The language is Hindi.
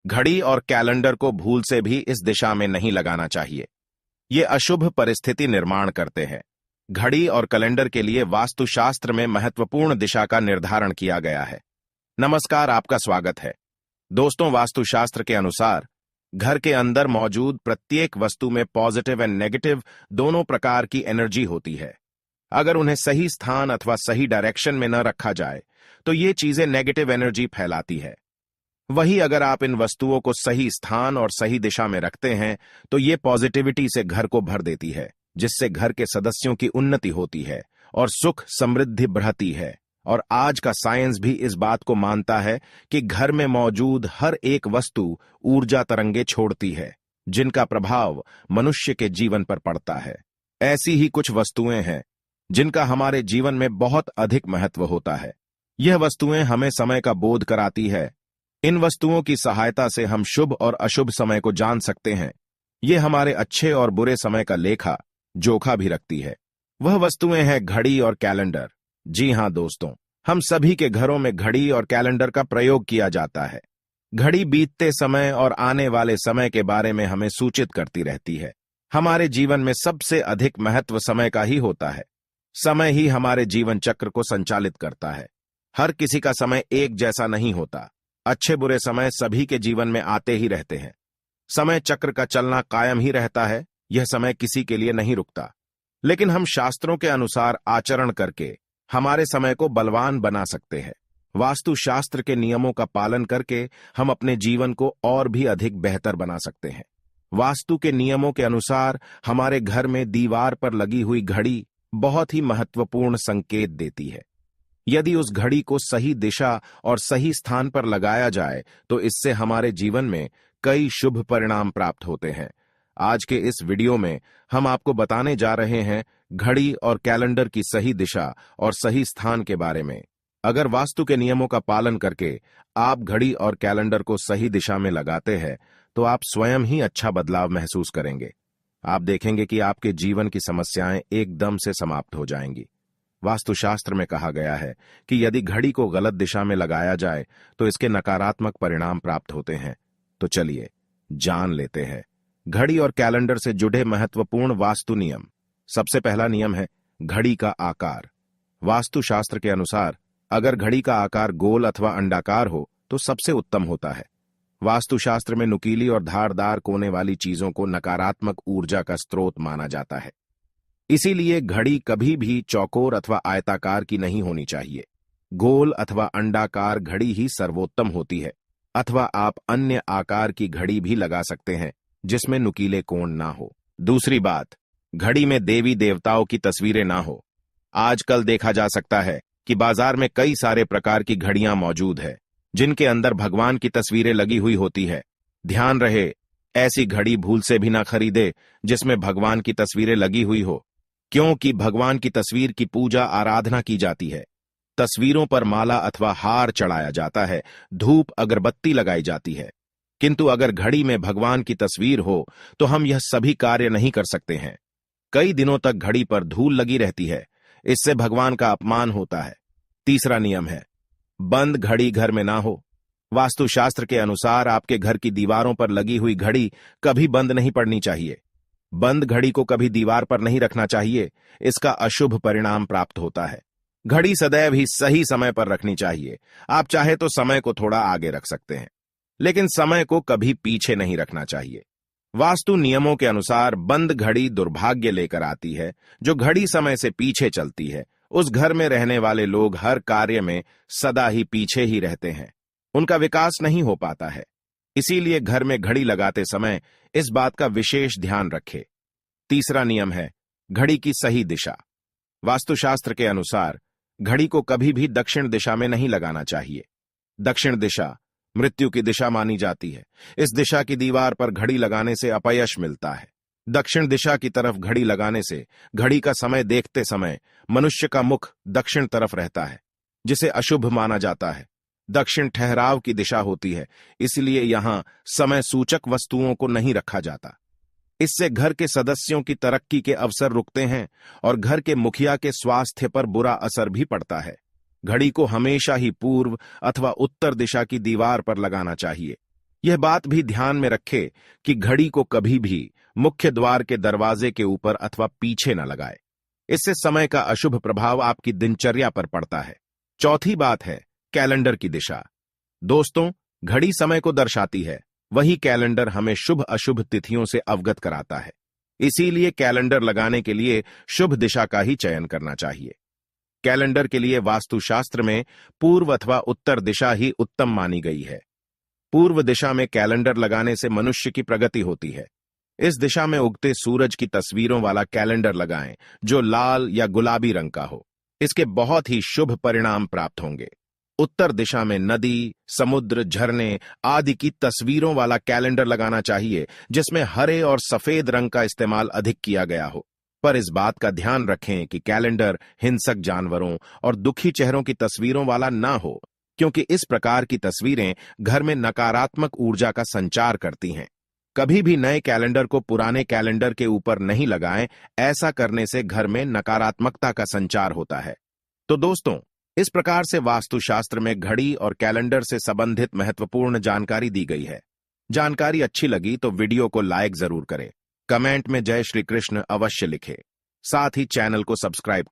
घड़ी और कैलेंडर को भूल से भी इस दिशा में नहीं लगाना चाहिए। ये अशुभ परिस्थिति निर्माण करते हैं। घड़ी और कैलेंडर के लिए वास्तुशास्त्र में महत्वपूर्ण दिशा का निर्धारण किया गया है। नमस्कार, आपका स्वागत है। दोस्तों, वास्तुशास्त्र के अनुसार घर के अंदर मौजूद प्रत्येक वस्तु में पॉजिटिव एंड नेगेटिव दोनों प्रकार की एनर्जी होती है। अगर उन्हें सही स्थान अथवा सही डायरेक्शन में न रखा जाए तो ये चीजें नेगेटिव एनर्जी फैलाती है। वहीं अगर आप इन वस्तुओं को सही स्थान और सही दिशा में रखते हैं तो ये पॉजिटिविटी से घर को भर देती है, जिससे घर के सदस्यों की उन्नति होती है और सुख समृद्धि बढ़ती है। और आज का साइंस भी इस बात को मानता है कि घर में मौजूद हर एक वस्तु ऊर्जा तरंगे छोड़ती है, जिनका प्रभाव मनुष्य के जीवन पर पड़ता है। ऐसी ही कुछ वस्तुएं हैं जिनका हमारे जीवन में बहुत अधिक महत्व होता है। यह वस्तुएं हमें समय का बोध कराती है। इन वस्तुओं की सहायता से हम शुभ और अशुभ समय को जान सकते हैं। ये हमारे अच्छे और बुरे समय का लेखा जोखा भी रखती है। वह वस्तुएं हैं घड़ी और कैलेंडर। जी हां दोस्तों, हम सभी के घरों में घड़ी और कैलेंडर का प्रयोग किया जाता है। घड़ी बीतते समय और आने वाले समय के बारे में हमें सूचित करती रहती है। हमारे जीवन में सबसे अधिक महत्व समय का ही होता है। समय ही हमारे जीवन चक्र को संचालित करता है। हर किसी का समय एक जैसा नहीं होता। अच्छे बुरे समय सभी के जीवन में आते ही रहते हैं। समय चक्र का चलना कायम ही रहता है। यह समय किसी के लिए नहीं रुकता। लेकिन हम शास्त्रों के अनुसार आचरण करके हमारे समय को बलवान बना सकते हैं। वास्तुशास्त्र के नियमों का पालन करके हम अपने जीवन को और भी अधिक बेहतर बना सकते हैं। वास्तु के नियमों के अनुसार हमारे घर में दीवार पर लगी हुई घड़ी बहुत ही महत्वपूर्ण संकेत देती है। यदि उस घड़ी को सही दिशा और सही स्थान पर लगाया जाए तो इससे हमारे जीवन में कई शुभ परिणाम प्राप्त होते हैं। आज के इस वीडियो में हम आपको बताने जा रहे हैं घड़ी और कैलेंडर की सही दिशा और सही स्थान के बारे में। अगर वास्तु के नियमों का पालन करके आप घड़ी और कैलेंडर को सही दिशा में लगाते हैं तो आप स्वयं ही अच्छा बदलाव महसूस करेंगे। आप देखेंगे कि आपके जीवन की समस्याएं एकदम से समाप्त हो जाएंगी। वास्तुशास्त्र में कहा गया है कि यदि घड़ी को गलत दिशा में लगाया जाए तो इसके नकारात्मक परिणाम प्राप्त होते हैं। तो चलिए जान लेते हैं घड़ी और कैलेंडर से जुड़े महत्वपूर्ण वास्तु नियम। सबसे पहला नियम है घड़ी का आकार। वास्तुशास्त्र के अनुसार अगर घड़ी का आकार गोल अथवा अंडाकार हो तो सबसे उत्तम होता है। वास्तुशास्त्र में नुकीली और धारदार कोने वाली चीजों को नकारात्मक ऊर्जा का स्रोत माना जाता है। इसीलिए घड़ी कभी भी चौकोर अथवा आयताकार की नहीं होनी चाहिए। गोल अथवा अंडाकार घड़ी ही सर्वोत्तम होती है। अथवा आप अन्य आकार की घड़ी भी लगा सकते हैं जिसमें नुकीले कोण ना हो। दूसरी बात, घड़ी में देवी देवताओं की तस्वीरें ना हो। आजकल देखा जा सकता है कि बाजार में कई सारे प्रकार की घड़ियां मौजूद है जिनके अंदर भगवान की तस्वीरें लगी हुई होती है। ध्यान रहे, ऐसी घड़ी भूल से भी ना खरीदे जिसमें भगवान की तस्वीरें लगी हुई हो, क्योंकि भगवान की तस्वीर की पूजा आराधना की जाती है। तस्वीरों पर माला अथवा हार चढ़ाया जाता है, धूप अगरबत्ती लगाई जाती है। किंतु अगर घड़ी में भगवान की तस्वीर हो तो हम यह सभी कार्य नहीं कर सकते हैं। कई दिनों तक घड़ी पर धूल लगी रहती है, इससे भगवान का अपमान होता है। तीसरा नियम है बंद घड़ी घर में ना हो। वास्तुशास्त्र के अनुसार आपके घर की दीवारों पर लगी हुई घड़ी कभी बंद नहीं पड़नी चाहिए। बंद घड़ी को कभी दीवार पर नहीं रखना चाहिए, इसका अशुभ परिणाम प्राप्त होता है। घड़ी सदैव ही सही समय पर रखनी चाहिए। आप चाहे तो समय को थोड़ा आगे रख सकते हैं, लेकिन समय को कभी पीछे नहीं रखना चाहिए। वास्तु नियमों के अनुसार बंद घड़ी दुर्भाग्य लेकर आती है। जो घड़ी समय से पीछे चलती है उस घर में रहने वाले लोग हर कार्य में सदा ही पीछे ही रहते हैं। उनका विकास नहीं हो पाता है। इसीलिए घर में घड़ी लगाते समय इस बात का विशेष ध्यान रखें। तीसरा नियम है घड़ी की सही दिशा। वास्तुशास्त्र के अनुसार घड़ी को कभी भी दक्षिण दिशा में नहीं लगाना चाहिए। दक्षिण दिशा मृत्यु की दिशा मानी जाती है। इस दिशा की दीवार पर घड़ी लगाने से अपयश मिलता है। दक्षिण दिशा की तरफ घड़ी लगाने से घड़ी का समय देखते समय मनुष्य का मुख दक्षिण तरफ रहता है, जिसे अशुभ माना जाता है। दक्षिण ठहराव की दिशा होती है, इसलिए यहां समय सूचक वस्तुओं को नहीं रखा जाता। इससे घर के सदस्यों की तरक्की के अवसर रुकते हैं और घर के मुखिया के स्वास्थ्य पर बुरा असर भी पड़ता है। घड़ी को हमेशा ही पूर्व अथवा उत्तर दिशा की दीवार पर लगाना चाहिए। यह बात भी ध्यान में रखे कि घड़ी को कभी भी मुख्य द्वार के दरवाजे के ऊपर अथवा पीछे न लगाए। इससे समय का अशुभ प्रभाव आपकी दिनचर्या पर पड़ता है। चौथी बात है कैलेंडर की दिशा। दोस्तों, घड़ी समय को दर्शाती है, वही कैलेंडर हमें शुभ अशुभ तिथियों से अवगत कराता है। इसीलिए कैलेंडर लगाने के लिए शुभ दिशा का ही चयन करना चाहिए। कैलेंडर के लिए वास्तुशास्त्र में पूर्व अथवा उत्तर दिशा ही उत्तम मानी गई है। पूर्व दिशा में कैलेंडर लगाने से मनुष्य की प्रगति होती है। इस दिशा में उगते सूरज की तस्वीरों वाला कैलेंडर लगाएं जो लाल या गुलाबी रंग का हो। इसके बहुत ही शुभ परिणाम प्राप्त होंगे। उत्तर दिशा में नदी, समुद्र, झरने आदि की तस्वीरों वाला कैलेंडर लगाना चाहिए जिसमें हरे और सफेद रंग का इस्तेमाल अधिक किया गया हो। पर इस बात का ध्यान रखें कि कैलेंडर हिंसक जानवरों और दुखी चेहरों की तस्वीरों वाला ना हो, क्योंकि इस प्रकार की तस्वीरें घर में नकारात्मक ऊर्जा का संचार करती हैं। कभी भी नए कैलेंडर को पुराने कैलेंडर के ऊपर नहीं लगाएं, ऐसा करने से घर में नकारात्मकता का संचार होता है। तो दोस्तों, इस प्रकार से वास्तुशास्त्र में घड़ी और कैलेंडर से संबंधित महत्वपूर्ण जानकारी दी गई है। जानकारी अच्छी लगी तो वीडियो को लाइक जरूर करें, कमेंट में जय श्री कृष्ण अवश्य लिखें, साथ ही चैनल को सब्सक्राइब